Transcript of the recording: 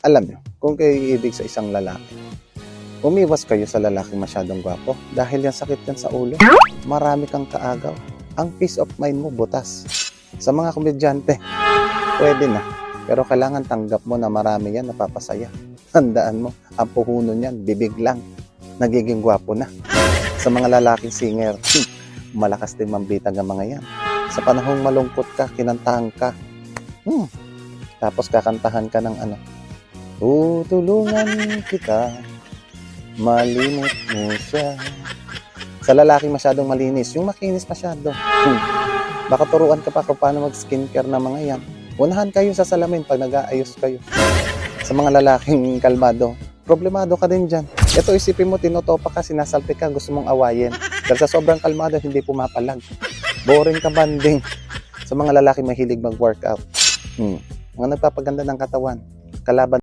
Alam nyo, kung kayo iibig sa isang lalaki, umiwas kayo sa lalaking masyadong gwapo dahil yan sakit yan sa ulo. Marami kang kaagaw. Ang peace of mind mo butas. Sa mga komedyante, pwede na. Pero kailangan tanggap mo na marami yan napapasaya. Tandaan mo, ang puhunan yan, bibig lang. Nagiging gwapo na. Sa mga lalaking singer, malakas din mambitag ang mga yan. Sa panahong malungkot ka, kinantahan ka. Tapos kakantahan ka ng ano, tutulungan kita, malimot mo siya. Sa lalaki masyadong malinis, yung makinis masyado. Baka turuan ka pa kung paano mag-skincare na mga yan. Unahan kayo sa salamin pag nag-aayos kayo. Sa mga lalaking kalmado, problemado ka din dyan. Ito isipin mo, tinotopa ka, sinasalpi ka, gusto mong awayin. Dahil sa sobrang kalmado, hindi pumapalag. Boring ka banding. Sa mga lalaki mahilig mag-workout. Mga nagpapaganda ng katawan, kalaban